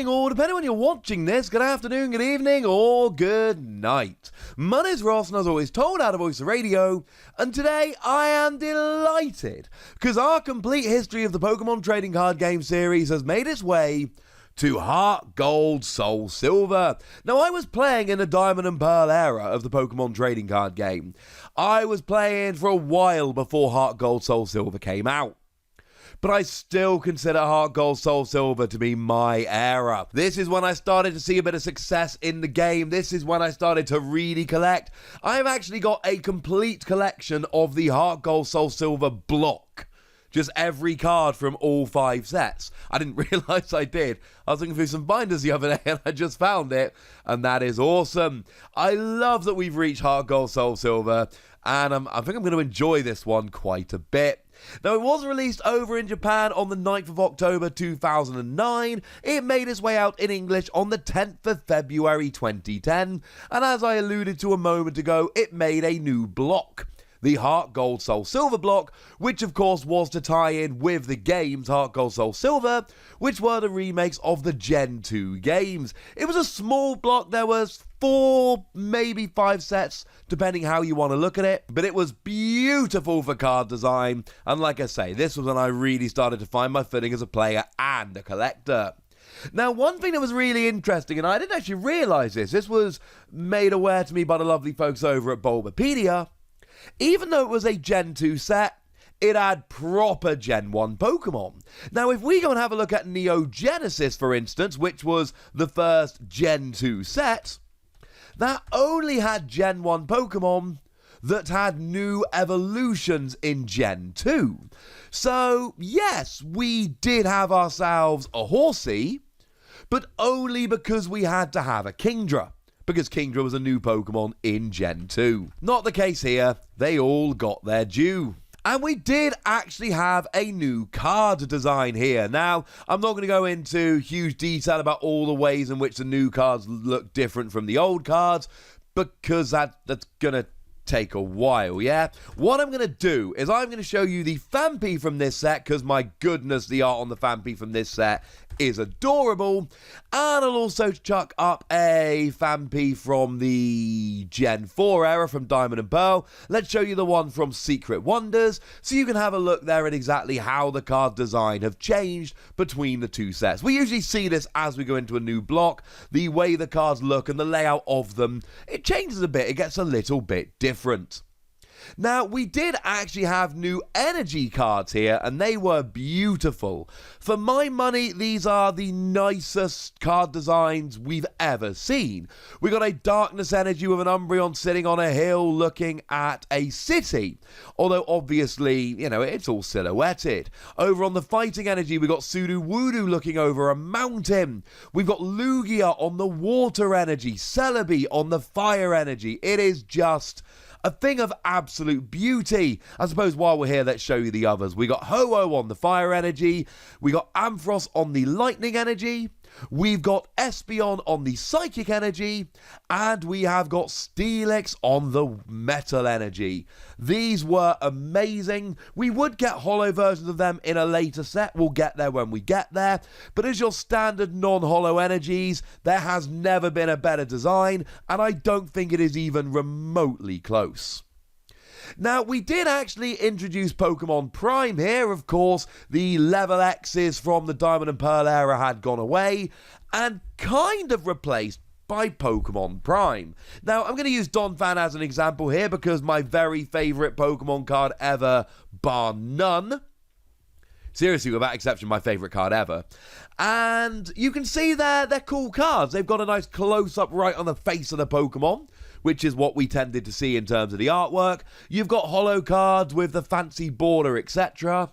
morning, or depending on when you're watching this, good afternoon, good evening, or good night. My name's Ross, and as always, told out of Voice of Radio, and today I am delighted, because our complete history of the Pokemon trading card game series has made its way to HeartGold SoulSilver. Now, I was playing in the Diamond and Pearl era of the Pokemon trading card game. I was playing for a while before HeartGold SoulSilver came out. But I still consider HeartGold SoulSilver to be my era. This is when I started to see a bit of success in the game. This is when I started to really collect. I've actually got a complete collection of the HeartGold SoulSilver block. Just every card from all 5 sets. I didn't realise I did. I was looking through some binders the other day and I just found it. And that is awesome. I love that we've reached HeartGold SoulSilver. And I think I'm going to enjoy this one quite a bit. Now, it was released over in Japan on the 9th of October 2009. It made its way out in English on the 10th of February 2010. And as I alluded to a moment ago, it made a new block. The HeartGold SoulSilver block, which of course was to tie in with the games HeartGold SoulSilver, which were the remakes of the Gen 2 games. It was a small block. There was 4, maybe 5 sets, depending how you want to look at it. But it was beautiful for card design. And like I say, this was when I really started to find my footing as a player and a collector. Now, one thing that was really interesting, and I didn't actually realise this was made aware to me by the lovely folks over at Bulbapedia. Even though it was a Gen 2 set, it had proper Gen 1 Pokemon. Now, if we go and have a look at Neo Genesis, for instance, which was the first Gen 2 set, that only had Gen 1 Pokemon that had new evolutions in Gen 2. So, yes, we did have ourselves a Horsey, but only because we had to have a Kingdra. Because Kingdra was a new Pokemon in Gen 2. Not the case here. They all got their due. And we did actually have a new card design here. Now, I'm not going to go into huge detail about all the ways in which the new cards look different from the old cards, because that's going to take a while, yeah? What I'm going to do is I'm going to show you the Phanpy from this set, because my goodness, the art on the Phanpy from this set is adorable. And I'll also chuck up a Phanpy from the Gen 4 era from Diamond and Pearl. Let's show you the one from Secret Wonders, so you can have a look there at exactly how the card design have changed between the 2 sets. We usually see this as we go into a new block. The way the cards look and the layout of them, it changes a bit. It gets a little bit different. Now, we did actually have new energy cards here, and they were beautiful. For my money, these are the nicest card designs we've ever seen. We got a darkness energy with an Umbreon sitting on a hill looking at a city. Although, obviously, you know, it's all silhouetted. Over on the fighting energy, we got Sudowoodo looking over a mountain. We've got Lugia on the water energy, Celebi on the fire energy. It is just a thing of absolute beauty. I suppose while we're here, let's show you the others. We got Ho-Oh on the fire energy. We got Ampharos on the lightning energy. We've got Espeon on the psychic energy. And we have got Steelix on the metal energy. These were amazing. We would get holo versions of them in a later set. We'll get there when we get there. But as your standard non-holo energies, there has never been a better design. And I don't think it is even remotely close. Now, we did actually introduce Pokemon Prime here. Of course, the level X's from the Diamond and Pearl era had gone away and kind of replaced by Pokemon Prime. Now, I'm going to use Donphan as an example here because my very favourite Pokemon card ever, bar none. Seriously, without exception, my favourite card ever. And you can see they're cool cards. They've got a nice close-up right on the face of the Pokemon, which is what we tended to see in terms of the artwork. You've got holo cards with the fancy border, etc.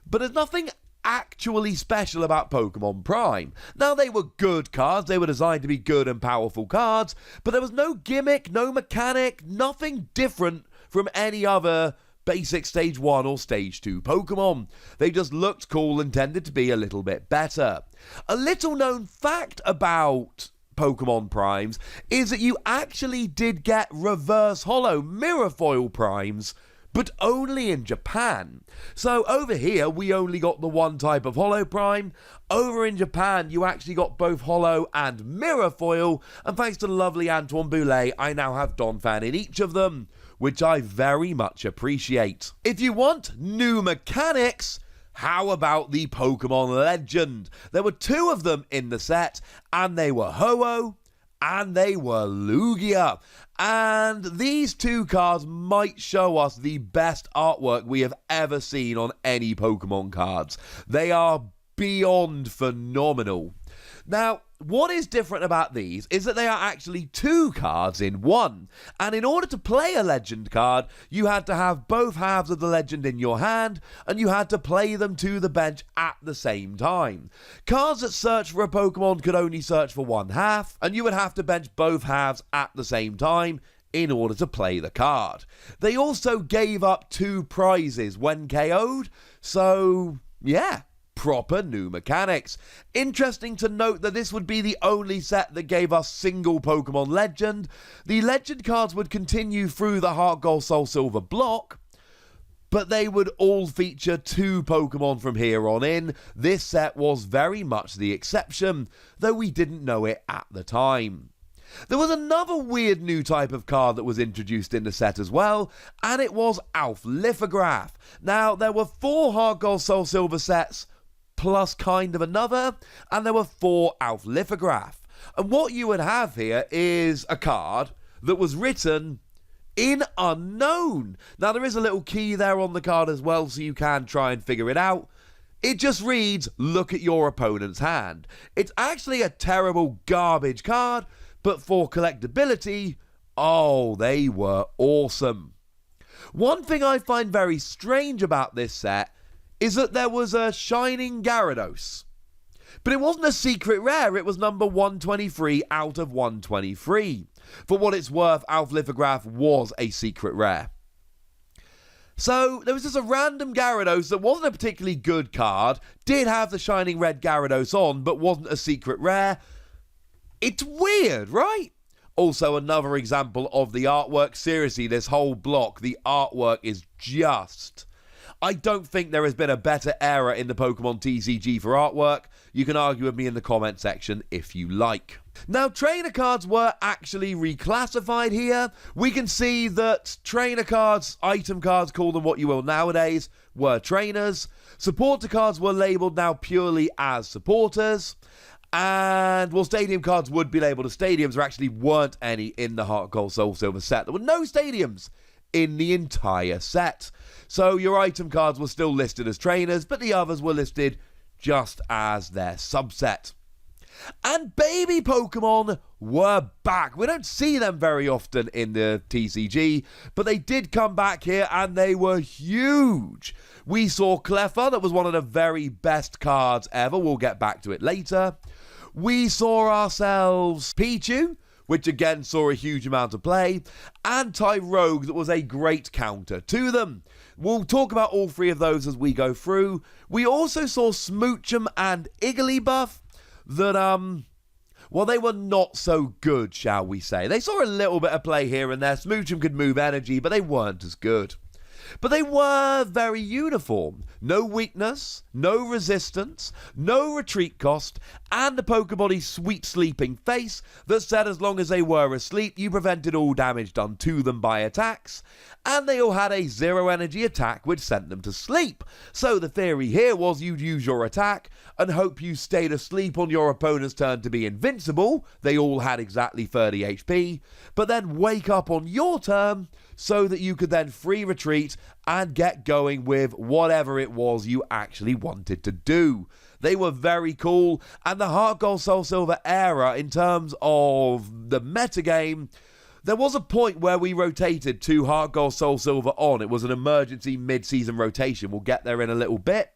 But there's nothing actually special about Pokemon Prime. Now, they were good cards. They were designed to be good and powerful cards. But there was no gimmick, no mechanic, nothing different from any other basic Stage 1 or Stage 2 Pokemon. They just looked cool and tended to be a little bit better. A little known fact about Pokemon Primes is that you actually did get reverse holo mirror foil primes but only in Japan. So over here, we only got the one type of Holo Prime. Over in Japan, you actually got both Holo and Mirror Foil, and thanks to the lovely Antoine Boulet, I now have Donphan in each of them, which I very much appreciate. If you want new mechanics, how about the Pokémon Legend? There were two of them in the set, and they were Ho-Oh and they were Lugia. And these two cards might show us the best artwork we have ever seen on any Pokemon cards. They are beyond phenomenal. Now, what is different about these is that they are actually two cards in one. And in order to play a legend card, you had to have both halves of the legend in your hand, and you had to play them to the bench at the same time. Cards that search for a Pokemon could only search for one half, and you would have to bench both halves at the same time in order to play the card. They also gave up 2 prizes when KO'd, so yeah, proper new mechanics. Interesting to note that this would be the only set that gave us single Pokemon Legend. The Legend cards would continue through the HeartGold SoulSilver block, but they would all feature 2 Pokemon from here on in. This set was very much the exception, though we didn't know it at the time. There was another weird new type of card that was introduced in the set as well, and it was Alph Lithograph. Now, there were 4 HeartGold SoulSilver sets, plus kind of another, and there were 4 Alph Lithograph. And what you would have here is a card that was written in unknown. Now, there is a little key there on the card as well, so you can try and figure it out. It just reads, look at your opponent's hand. It's actually a terrible garbage card, but for collectability, oh, they were awesome. One thing I find very strange about this set is that there was a Shining Gyarados. But it wasn't a secret rare, it was number 123 out of 123. For what it's worth, Alph Lithograph was a secret rare. So, there was just a random Gyarados that wasn't a particularly good card, did have the Shining Red Gyarados on, but wasn't a secret rare. It's weird, right? Also, another example of the artwork. Seriously, this whole block, the artwork is just... I don't think there has been a better era in the Pokemon TCG for artwork. You can argue with me in the comment section if you like. Now, trainer cards were actually reclassified here. We can see that trainer cards, item cards, call them what you will nowadays, were trainers. Supporter cards were labelled now purely as supporters. And, well, stadium cards would be labelled as stadiums. There actually weren't any in the HeartGold SoulSilver set. There were no stadiums in the entire set. So your item cards were still listed as trainers, but the others were listed just as their subset. And baby Pokemon were back. We don't see them very often in the TCG, but they did come back here and they were huge. We saw Cleffa, that was one of the very best cards ever. We'll get back to it later. We saw ourselves Pichu, which again saw a huge amount of play, and Tyrogue, that was a great counter to them. We'll talk about all 3 of those as we go through. We also saw Smoochum and Igglybuff that, well, they were not so good, shall we say. They saw a little bit of play here and there. Smoochum could move energy, but they weren't as good. But they were very uniform. No weakness, no resistance, no retreat cost, and a Pokebody's sweet sleeping face that said as long as they were asleep, you prevented all damage done to them by attacks, and they all had a 0 energy attack which sent them to sleep. So the theory here was you'd use your attack and hope you stayed asleep on your opponent's turn to be invincible. They all had exactly 30 HP, but then wake up on your turn so that you could then free retreat and get going with whatever it was you actually wanted to do. They were very cool, and the HeartGold SoulSilver era, in terms of the metagame, there was a point where we rotated 2 HeartGold SoulSilver on. It was an emergency mid-season rotation. We'll get there in a little bit.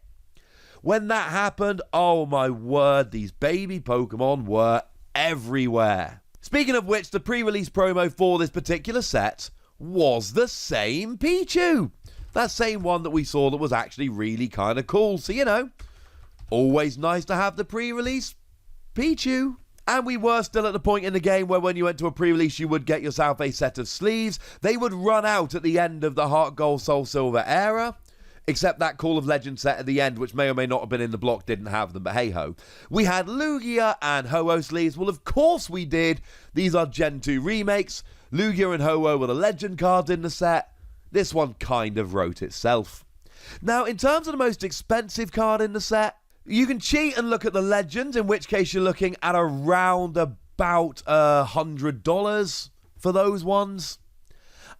When that happened, oh my word, these baby Pokemon were everywhere. Speaking of which, the pre-release promo for this particular set was the same Pichu. That same one that we saw that was actually really kind of cool. So, you know, always nice to have the pre-release Pichu. And we were still at the point in the game where when you went to a pre-release, you would get yourself a set of sleeves. They would run out at the end of the HeartGold SoulSilver era. Except that Call of Legends set at the end, which may or may not have been in the block, didn't have them, but hey-ho. We had Lugia and Ho-Oh sleeves. Well, of course we did. These are Gen 2 remakes. Lugia and Ho-Oh were the legend cards in the set. This one kind of wrote itself. Now, in terms of the most expensive card in the set, you can cheat and look at the legends, in which case you're looking at around about $100 for those ones.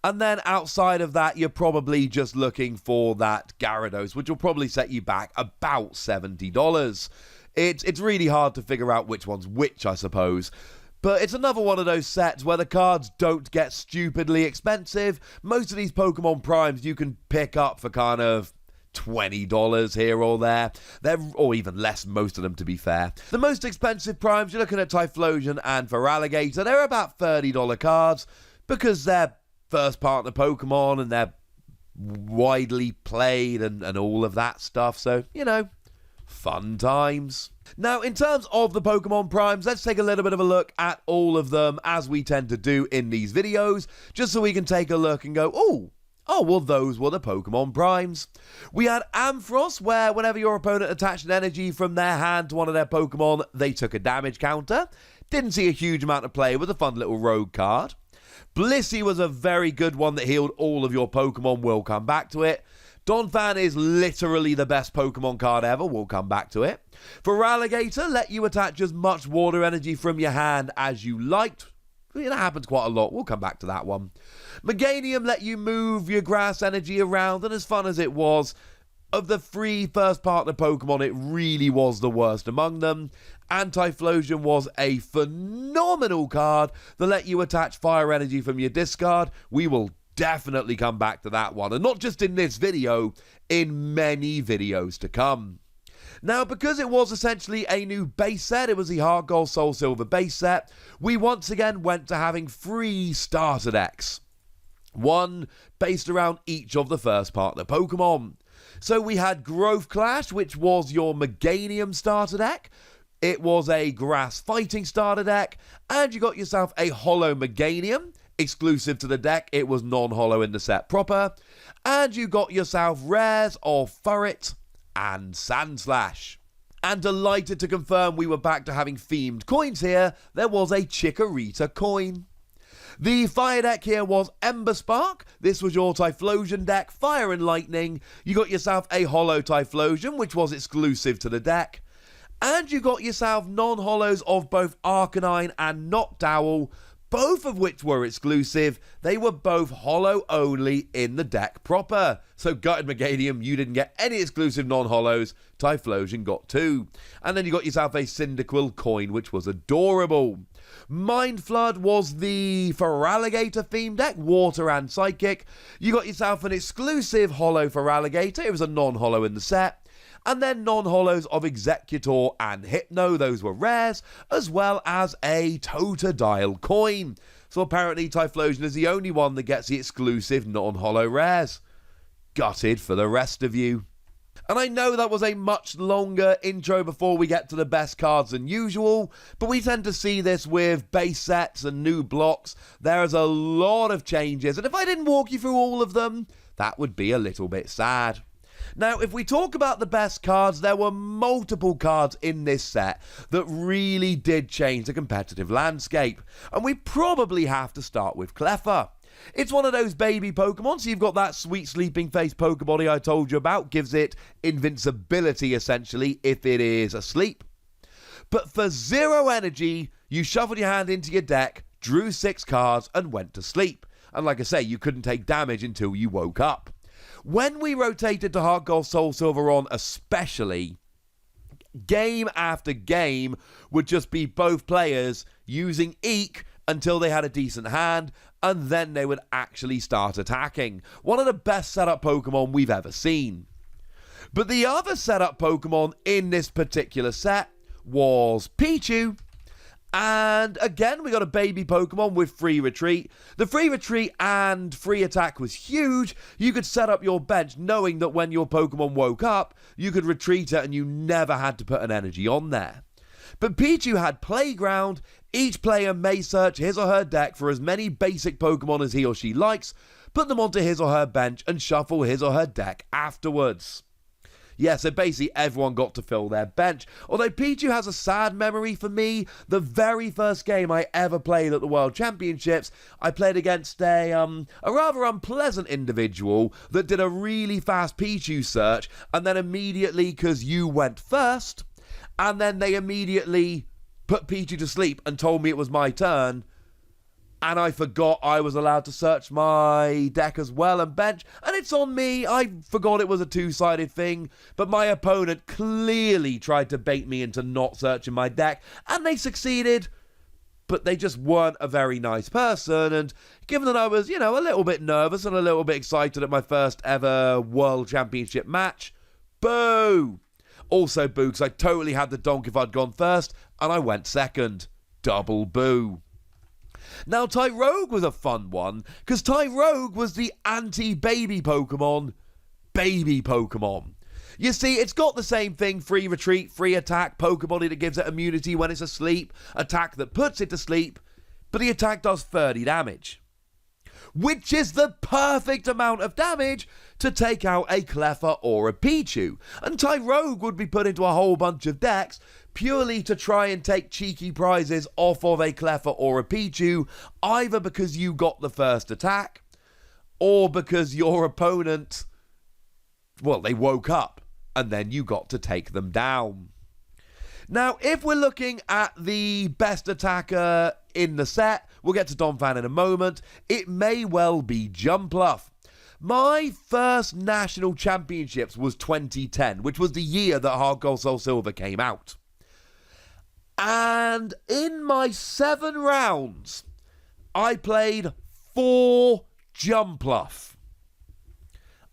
And then outside of that, you're probably just looking for that Gyarados, which will probably set you back about $70. It's really hard to figure out which one's which, I suppose. But it's another one of those sets where the cards don't get stupidly expensive. Most of these Pokemon Primes you can pick up for kind of $20 here or there. Or even less, most of them, to be fair. The most expensive Primes, you're looking at Typhlosion and Feraligatr. They're about $30 cards because they're first partner Pokemon and they're widely played and all of that stuff. So, you know, fun times. Now, in terms of the Pokemon Primes, let's take a little bit of a look at all of them, as we tend to do in these videos, just so we can take a look and go, oh, well, those were the Pokemon Primes. We had Ampharos, where whenever your opponent attached an energy from their hand to one of their Pokemon, they took a damage counter. Didn't see a huge amount of play with a fun little rogue card. Blissey was a very good one that healed all of your Pokemon. We'll come back to it. Donphan is literally the best Pokemon card ever. We'll come back to it. Feraligatr let you attach as much water energy from your hand as you liked. That happens quite a lot. We'll come back to that one. Meganium let you move your grass energy around, and as fun as it was, of the 3 first partner Pokemon, it really was the worst among them. Typhlosion was a phenomenal card that let you attach fire energy from your discard. We will definitely come back to that one, and not just in this video, in many videos to come. Now, because it was essentially a new base set, it was the HeartGold SoulSilver base set, we once again went to having 3 starter decks. One based around each of the first partner Pokemon. So we had Growth Clash, which was your Meganium starter deck. It was a Grass Fighting starter deck, and you got yourself a Holo Meganium. Exclusive to the deck, it was non-holo in the set proper. And you got yourself rares of Furret and Sandslash. And delighted to confirm we were back to having themed coins here. There was a Chikorita coin. The fire deck here was Ember Spark. This was your Typhlosion deck, Fire and Lightning. You got yourself a Holo Typhlosion, which was exclusive to the deck. And you got yourself non-holos of both Arcanine and Noctowl, both of which were exclusive. They were both holo only in the deck proper. So Gutted Meganium, you didn't get any exclusive non-holos. Typhlosion got 2. And then you got yourself a Cyndaquil coin, which was adorable. Mind Flood was the Feraligatr theme deck, Water and Psychic. You got yourself an exclusive holo Feraligatr. It was a non-holo in the set. And then non-holos of Executor and Hypno, those were rares, as well as a Totodile coin. So apparently Typhlosion is the only one that gets the exclusive non-holo rares. Gutted for the rest of you. And I know that was a much longer intro before we get to the best cards than usual, but we tend to see this with base sets and new blocks. There is a lot of changes, and if I didn't walk you through all of them, that would be a little bit sad. Now, if we talk about the best cards, there were multiple cards in this set that really did change the competitive landscape. And we probably have to start with Cleffa. It's one of those baby Pokemon, so you've got that sweet sleeping face Pokebody I told you about. Gives it invincibility, essentially, if it is asleep. But for 0 energy, you shuffled your hand into your deck, drew 6 cards, and went to sleep. And like I say, you couldn't take damage until you woke up. When we rotated to HeartGold SoulSilver on especially, game after game would just be both players using Eek until they had a decent hand, and then they would actually start attacking. One of the best setup Pokemon we've ever seen. But the other setup Pokemon in this particular set was Pichu. And again, we got a baby Pokemon with free retreat. The free retreat and free attack was huge. You could set up your bench knowing that when your Pokemon woke up, you could retreat it and you never had to put an energy on there. But Pichu had Playground. Each player may search his or her deck for as many basic Pokemon as he or she likes, put them onto his or her bench, and shuffle his or her deck afterwards. Yeah, so basically everyone got to fill their bench. Although Pichu has a sad memory for me. The very first game I ever played at the World Championships, I played against a rather unpleasant individual that did a really fast Pichu search, and then immediately, because you went first, and then they immediately put Pichu to sleep and told me it was my turn. And I forgot I was allowed to search my deck as well and bench. And it's on me. I forgot it was a two-sided thing. But my opponent clearly tried to bait me into not searching my deck. And they succeeded. But they just weren't a very nice person. And given that I was, a little bit nervous and a little bit excited at my first ever World Championship match, boo! Also boo, because I totally had the donk if I'd gone first. And I went second. Double boo. Now, Tyrogue was a fun one, because Tyrogue was the anti-baby Pokemon, baby Pokemon. You see, it's got the same thing, free retreat, free attack, Pokebody that gives it immunity when it's asleep, attack that puts it to sleep, but the attack does 30 damage. Which is the perfect amount of damage to take out a Cleffa or a Pichu. And Tyrogue would be put into a whole bunch of decks purely to try and take cheeky prizes off of a Cleffa or a Pichu, either because you got the first attack, or because your opponent, they woke up, and then you got to take them down. Now, if we're looking at the best attacker in the set, we'll get to Donphan in a moment, it may well be Jumpluff. My first national championships was 2010, which was the year that HeartGold SoulSilver came out. And in my 7 rounds, I played 4 Jumpluff.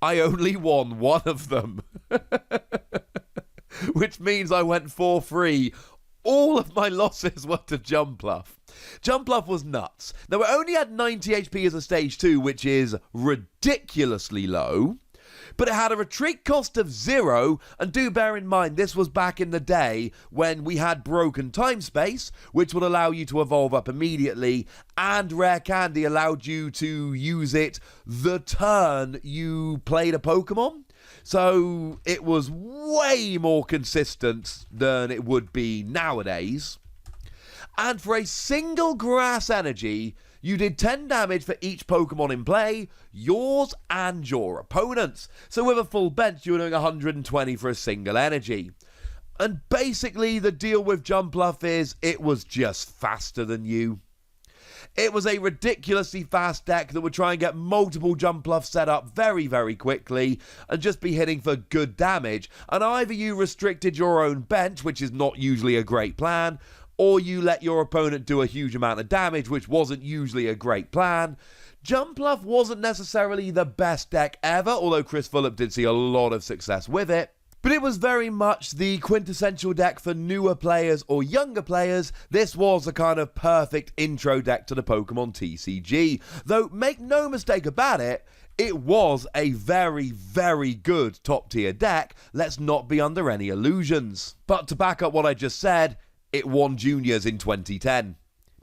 I only won 1 of them. Which means I went 4-3. All of my losses were to Jumpluff. Jumpluff was nuts. Now, it only had 90 HP as a stage 2, which is ridiculously low. But it had a retreat cost of 0, and do bear in mind, this was back in the day when we had broken time space, which would allow you to evolve up immediately, and Rare Candy allowed you to use it the turn you played a Pokemon. So it was way more consistent than it would be nowadays. And for a single grass energy, you did 10 damage for each Pokemon in play, yours and your opponent's. So with a full bench, you were doing 120 for a single energy. And basically, the deal with Jumpluff is it was just faster than you. It was a ridiculously fast deck that would try and get multiple Jumpluff set up very, very quickly and just be hitting for good damage. And either you restricted your own bench, which is not usually a great plan, or you let your opponent do a huge amount of damage, which wasn't usually a great plan. Jumpluff wasn't necessarily the best deck ever, although Chris Fulop did see a lot of success with it. But it was very much the quintessential deck for newer players or younger players. This was a kind of perfect intro deck to the Pokémon TCG. Though, make no mistake about it, it was a very, very good top tier deck. Let's not be under any illusions. But to back up what I just said, it won Juniors in 2010.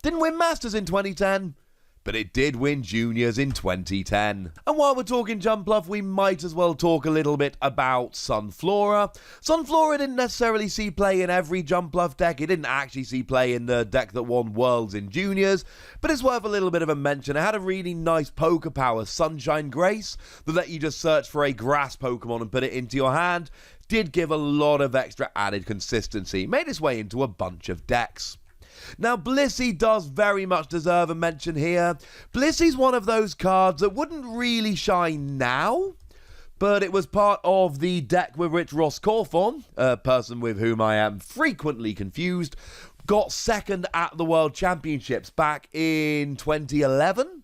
Didn't win Masters in 2010. But it did win Juniors in 2010. And while we're talking Jumpluff, we might as well talk a little bit about Sunflora. Sunflora didn't necessarily see play in every Jumpluff deck. It didn't actually see play in the deck that won Worlds in Juniors. But it's worth a little bit of a mention. It had a really nice Poké Power, Sunshine Grace, that let you just search for a grass Pokemon and put it into your hand. Did give a lot of extra added consistency. Made its way into a bunch of decks. Now, Blissey does very much deserve a mention here. Blissey's one of those cards that wouldn't really shine now, but it was part of the deck with which Ross Corfon, a person with whom I am frequently confused, got second at the World Championships back in 2011,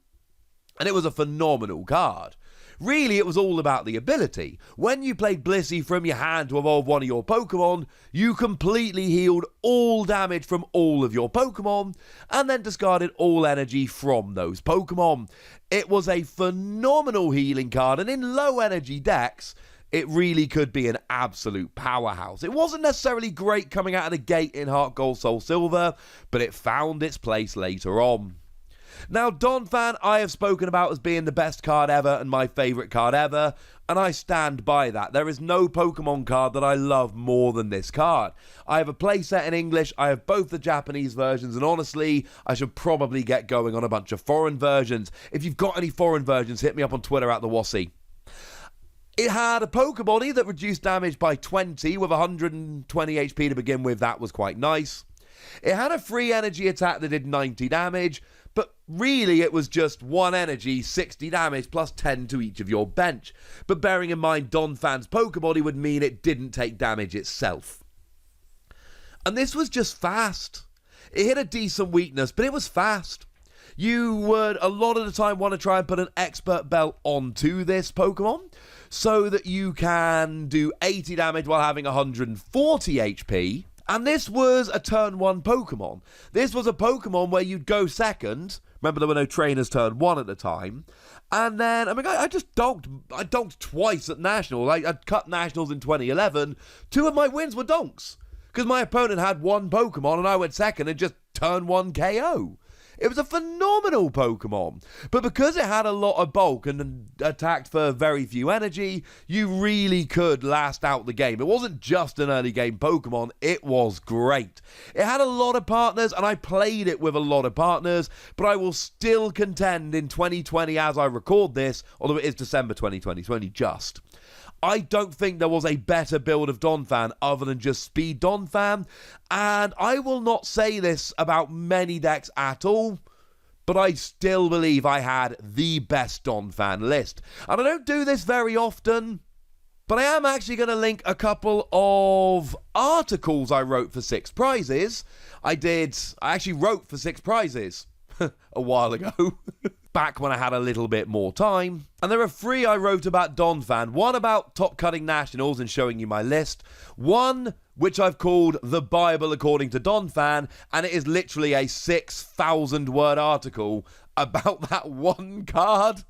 and it was a phenomenal card. Really, it was all about the ability. When you played Blissey from your hand to evolve one of your Pokemon, you completely healed all damage from all of your Pokemon, and then discarded all energy from those Pokemon. It was a phenomenal healing card, and in low energy decks, it really could be an absolute powerhouse. It wasn't necessarily great coming out of the gate in HeartGold SoulSilver, but it found its place later on. Now, Donphan I have spoken about as being the best card ever and my favourite card ever, and I stand by that. There is no Pokemon card that I love more than this card. I have a playset in English, I have both the Japanese versions, and honestly, I should probably get going on a bunch of foreign versions. If you've got any foreign versions, hit me up on Twitter at @TheWassy. It had a Pokebody that reduced damage by 20 with 120 HP to begin with. That was quite nice. It had a free energy attack that did 90 damage, but really it was just 1 energy, 60 damage, plus 10 to each of your bench. But bearing in mind Donphan's Pokebody would mean it didn't take damage itself. And this was just fast. It hit a decent weakness, but it was fast. You would a lot of the time want to try and put an expert belt onto this Pokemon so that you can do 80 damage while having 140 HP. And this was a turn 1 Pokemon. This was a Pokemon where you'd go second. Remember, there were no trainers turn 1 at the time. And then, I just donked. I donked twice at Nationals. I'd cut Nationals in 2011. 2 of my wins were donks. Because my opponent had 1 Pokemon and I went second and just turn 1 KO. It was a phenomenal Pokemon. But because it had a lot of bulk and attacked for very few energy, you really could last out the game. It wasn't just an early game Pokemon, it was great. It had a lot of partners, and I played it with a lot of partners, but I will still contend in 2020 as I record this, although it is December 2020 just. I don't think there was a better build of Donphan other than just Speed Donphan, and I will not say this about many decks at all, but I still believe I had the best Donphan list. And I don't do this very often, but I am actually going to link a couple of articles I wrote for 6 prizes. I actually wrote for 6 prizes a while ago. Back when I had a little bit more time. And there are 3 I wrote about Donphan. One about top cutting Nationals and showing you my list. One which I've called The Bible According to Donphan, and it is literally a 6,000 word article about that one card.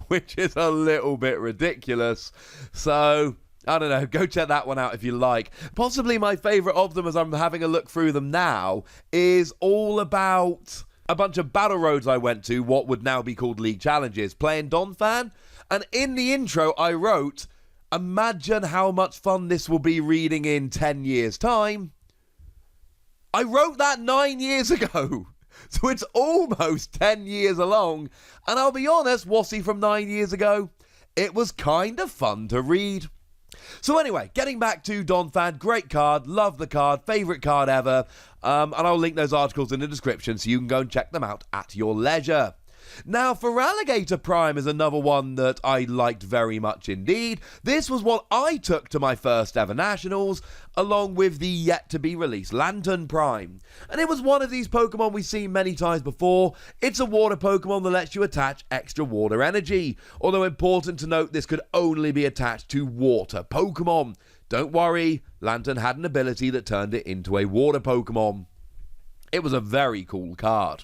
Which is a little bit ridiculous. So, I don't know, go check that one out if you like. Possibly my favourite of them, as I'm having a look through them now, is all about a bunch of battle roads I went to, what would now be called League Challenges, playing Donphan. And in the intro, I wrote, imagine how much fun this will be reading in 10 years' time. I wrote that 9 years ago. So it's almost 10 years along. And I'll be honest, Wassy from 9 years ago, it was kind of fun to read. So anyway, getting back to Donphan, great card, love the card, favourite card ever, and I'll link those articles in the description so you can go and check them out at your leisure. Now, Feraligatr Prime is another one that I liked very much indeed. This was what I took to my first ever Nationals, along with the yet-to-be-released Lantern Prime. And it was one of these Pokemon we've seen many times before. It's a water Pokemon that lets you attach extra water energy. Although important to note, this could only be attached to water Pokemon. Don't worry, Lantern had an ability that turned it into a water Pokemon. It was a very cool card.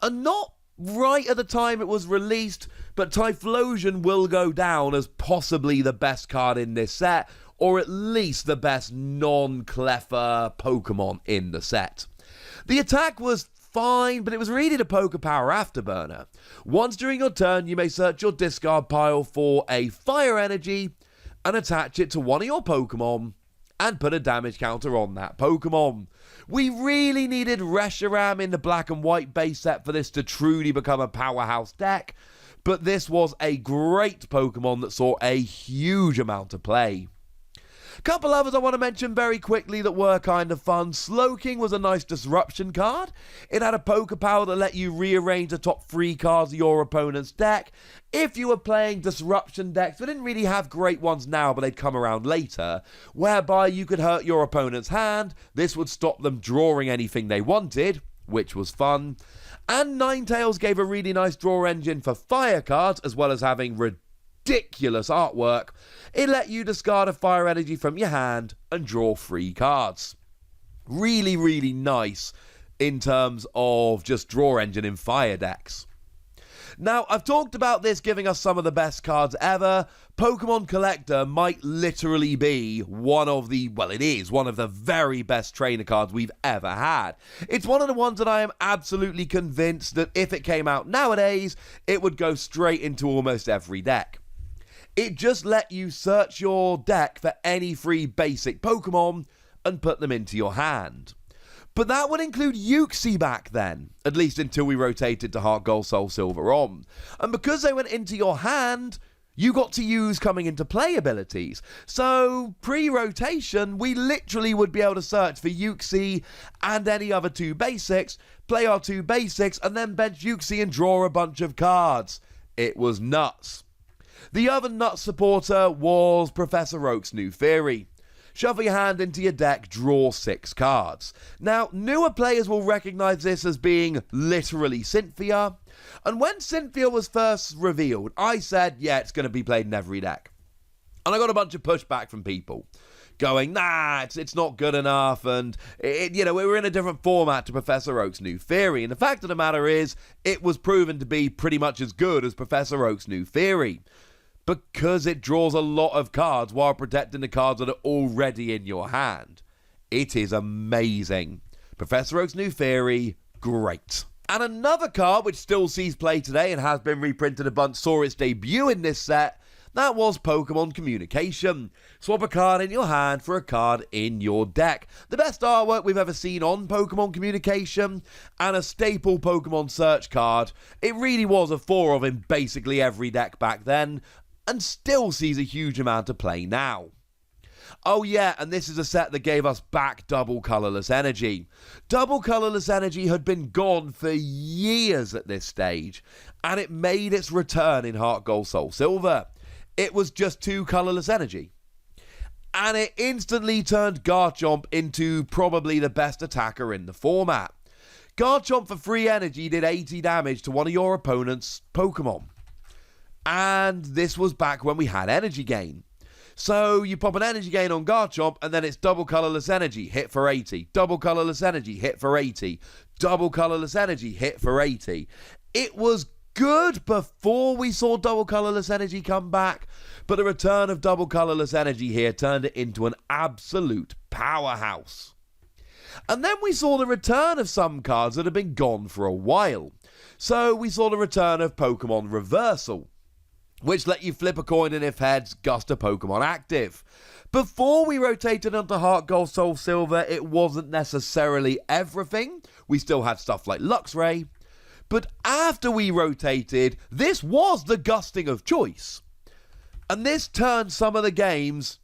And not right at the time it was released, but Typhlosion will go down as possibly the best card in this set, or at least the best non-Cleffa Pokemon in the set. The attack was fine, but it was really the Poké Power Afterburner. Once during your turn, you may search your discard pile for a fire energy and attach it to one of your Pokemon and put a damage counter on that Pokemon. We really needed Reshiram in the black and white base set for this to truly become a powerhouse deck, but this was a great Pokemon that saw a huge amount of play. Couple others I want to mention very quickly that were kind of fun. Slowking was a nice disruption card. It had a Poké Power that let you rearrange the top 3 cards of your opponent's deck. If you were playing disruption decks, we didn't really have great ones now, but they'd come around later, whereby you could hurt your opponent's hand. This would stop them drawing anything they wanted, which was fun. And Ninetales gave a really nice draw engine for fire cards, as well as having ridiculous artwork. It let you discard a fire energy from your hand and draw 3 cards. Really, really nice in terms of just draw engine in fire decks. Now, I've talked about this giving us some of the best cards ever. Pokemon Collector might literally be it is one of the very best trainer cards we've ever had. It's one of the ones that I am absolutely convinced that if it came out nowadays, it would go straight into almost every deck. It just let you search your deck for any free basic Pokemon and put them into your hand. But that would include Uxie back then, at least until we rotated to HeartGold SoulSilver on. And because they went into your hand, you got to use coming into play abilities. So, pre-rotation, we literally would be able to search for Uxie and any other 2 basics, play our 2 basics, and then bench Uxie and draw a bunch of cards. It was nuts. The other nuts supporter was Professor Oak's new theory. Shuffle your hand into your deck, draw 6 cards. Now, newer players will recognise this as being literally Cynthia. And when Cynthia was first revealed, I said, yeah, it's going to be played in every deck. And I got a bunch of pushback from people going, nah, it's not good enough. And, we were in a different format to Professor Oak's new theory. And the fact of the matter is, it was proven to be pretty much as good as Professor Oak's new theory, because it draws a lot of cards while protecting the cards that are already in your hand. It is amazing. Professor Oak's new theory, great. And another card which still sees play today and has been reprinted a bunch saw its debut in this set. That was Pokemon Communication. Swap a card in your hand for a card in your deck. The best artwork we've ever seen on Pokemon Communication, and a staple Pokemon search card. It really was a 4 of in basically every deck back then, and still sees a huge amount of play now. Oh yeah, and this is a set that gave us back double colourless energy. Double colourless energy had been gone for years at this stage, and it made its return in HeartGold SoulSilver. It was just 2 colourless energy. And it instantly turned Garchomp into probably the best attacker in the format. Garchomp for free energy did 80 damage to one of your opponent's Pokemon. And this was back when we had energy gain. So you pop an energy gain on Garchomp, and then it's double colourless energy, hit for 80. Double colourless energy, hit for 80. Double colourless energy, hit for 80. It was good before we saw double colourless energy come back, but the return of double colourless energy here turned it into an absolute powerhouse. And then we saw the return of some cards that had been gone for a while. So we saw the return of Pokemon Reversal, which let you flip a coin and if heads, gust a Pokemon active. Before we rotated onto HeartGold SoulSilver, it wasn't necessarily everything. We still had stuff like Luxray. But after we rotated, this was the gusting of choice. And this turned some of the games,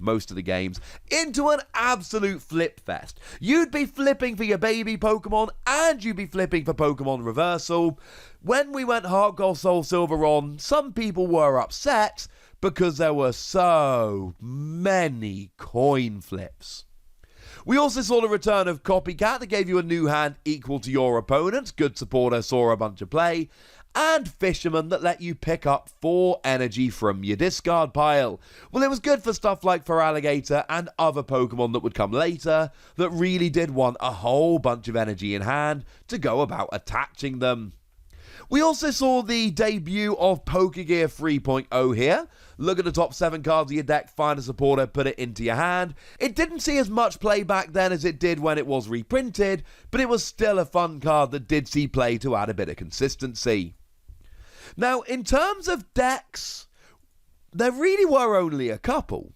most of the games, into an absolute flip fest. You'd be flipping for your baby Pokemon, and you'd be flipping for Pokemon Reversal. When we went HeartGold SoulSilver on, some people were upset because there were so many coin flips. We also saw the return of Copycat that gave you a new hand equal to your opponent's. Good supporter saw a bunch of play. And Fisherman that let you pick up 4 energy from your discard pile. Well, it was good for stuff like Feraligatr and other Pokemon that would come later that really did want a whole bunch of energy in hand to go about attaching them. We also saw the debut of Pokégear 3.0 here. Look at the top 7 cards of your deck, find a supporter, put it into your hand. It didn't see as much play back then as it did when it was reprinted, but it was still a fun card that did see play to add a bit of consistency. Now, in terms of decks, there really were only a couple.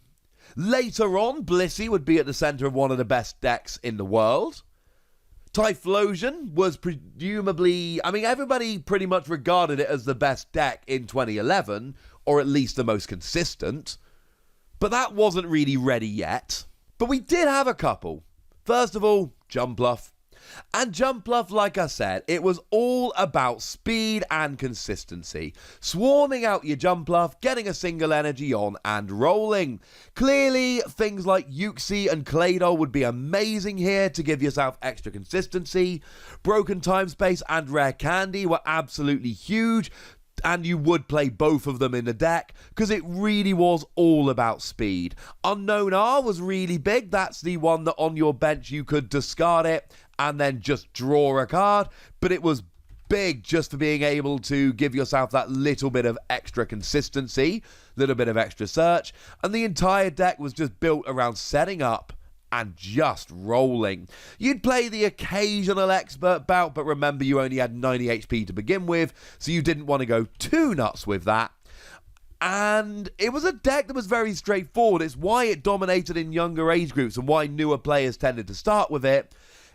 Later on, Blissey would be at the centre of one of the best decks in the world. Typhlosion was presumably, everybody pretty much regarded it as the best deck in 2011, or at least the most consistent. But that wasn't really ready yet. But we did have a couple. First of all, Jumpluff. And Jumpluff, like I said, it was all about speed and consistency. Swarming out your Jumpluff, getting a single energy on, and rolling. Clearly, things like Uxie and Claydol would be amazing here to give yourself extra consistency. Broken Time Space and Rare Candy were absolutely huge, and you would play both of them in the deck, because it really was all about speed. Unknown R was really big. That's the one that on your bench you could discard it and then just draw a card, but it was big just for being able to give yourself that little bit of extra consistency, little bit of extra search, and the entire deck was just built around setting up and just rolling. You'd play the occasional expert bout, but remember you only had 90 HP to begin with, so you didn't want to go too nuts with that. And it was a deck that was very straightforward. It's why it dominated in younger age groups and why newer players tended to start with it.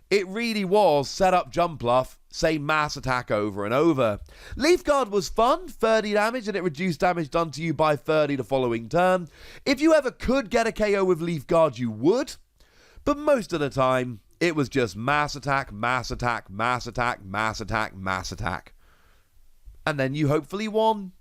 It really was set up, jump bluff, say mass attack over and over. Leaf Guard was fun, 30 damage, and it reduced damage done to you by 30 the following turn. If you ever could get a KO with Leaf Guard, you would. But most of the time, it was just mass attack, mass attack, mass attack, mass attack, mass attack. And then you hopefully won.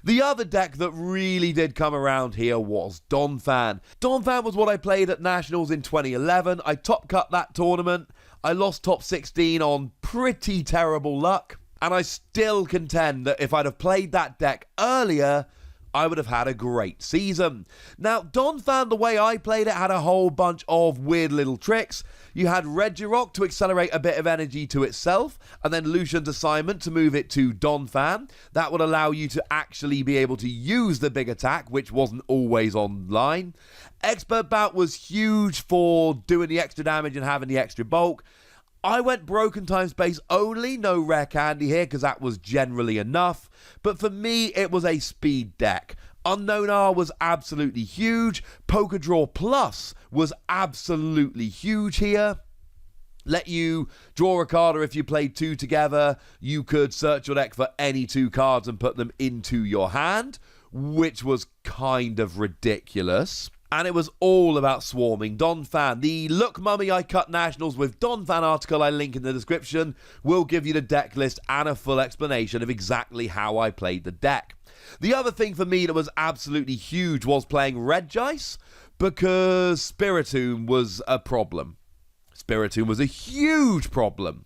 The other deck that really did come around here was Donphan. Donphan was what I played at Nationals in 2011. I top cut that tournament. I lost top 16 on pretty terrible luck. And I still contend that if I'd have played that deck earlier, I would have had a great season. Now, Donphan, the way I played it, had a whole bunch of weird little tricks. You had Regirock to accelerate a bit of energy to itself, and then Lucian's assignment to move it to Donphan. That would allow you to actually be able to use the big attack, which wasn't always online. Expert Bout was huge for doing the extra damage and having the extra bulk. I went Broken Time Space only, no rare candy here because that was generally enough. But for me, it was a speed deck. Unknown R was absolutely huge. Poker Draw Plus was absolutely huge here. Let you draw a card, or if you played two together, you could search your deck for any two cards and put them into your hand, which was kind of ridiculous. And it was all about swarming Donphan. The Look Mummy I Cut Nationals with Donphan article I link in the description will give you the deck list and a full explanation of exactly how I played the deck. The other thing for me that was absolutely huge was playing Regice, because Spiritomb was a problem. Spiritomb was a huge problem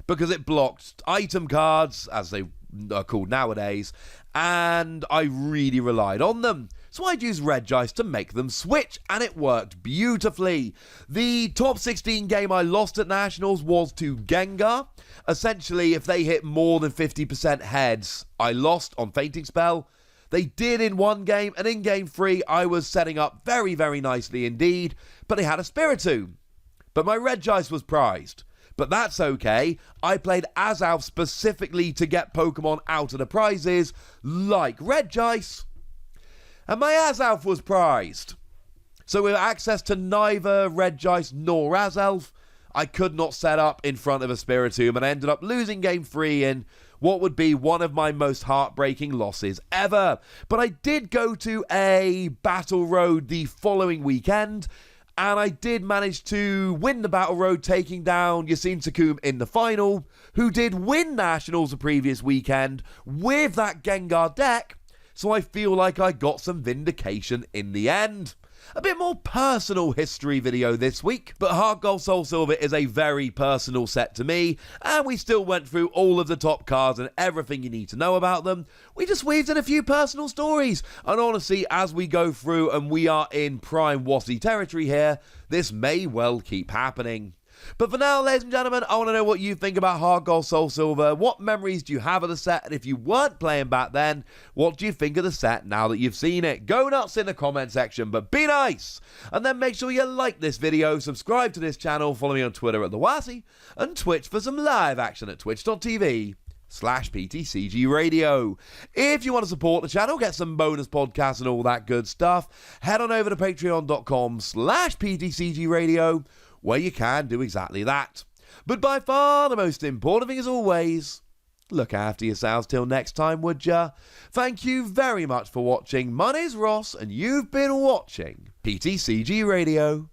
because it blocked item cards, as they are called nowadays, and I really relied on them. So I'd use Regice to make them switch, and it worked beautifully. The top 16 game I lost at Nationals was to Gengar. Essentially, if they hit more than 50% heads, I lost on Fainting Spell. They did in one game, and in game 3, I was setting up very, very nicely indeed, but they had a Spiritomb. But my Regice was prized. But that's okay. I played Azalf specifically to get Pokemon out of the prizes, like Regice. And my Azalf was prized. So with access to neither Regice nor Azalf, I could not set up in front of a Spiritomb, and I ended up losing game 3 in what would be one of my most heartbreaking losses ever. But I did go to a Battle Road the following weekend, and I did manage to win the Battle Road, taking down Yasin Sakum in the final, who did win Nationals the previous weekend with that Gengar deck. So I feel like I got some vindication in the end. A bit more personal history video this week, but HeartGold SoulSilver is a very personal set to me, and we still went through all of the top cards and everything you need to know about them. We just weaved in a few personal stories, and honestly, as we go through and we are in prime Wassy territory here, this may well keep happening. But for now, ladies and gentlemen, I want to know what you think about HeartGold SoulSilver. What memories do you have of the set? And if you weren't playing back then, what do you think of the set now that you've seen it? Go nuts in the comment section, but be nice! And then make sure you like this video, subscribe to this channel, follow me on Twitter at TheWassy, and Twitch for some live action at twitch.tv/PTCGRadio. If you want to support the channel, get some bonus podcasts and all that good stuff, head on over to patreon.com/PTCGRadio, where you can do exactly that. But by far the most important thing, as always, look after yourselves till next time, would ya? Thank you very much for watching. My name's Ross, and you've been watching PTCG Radio.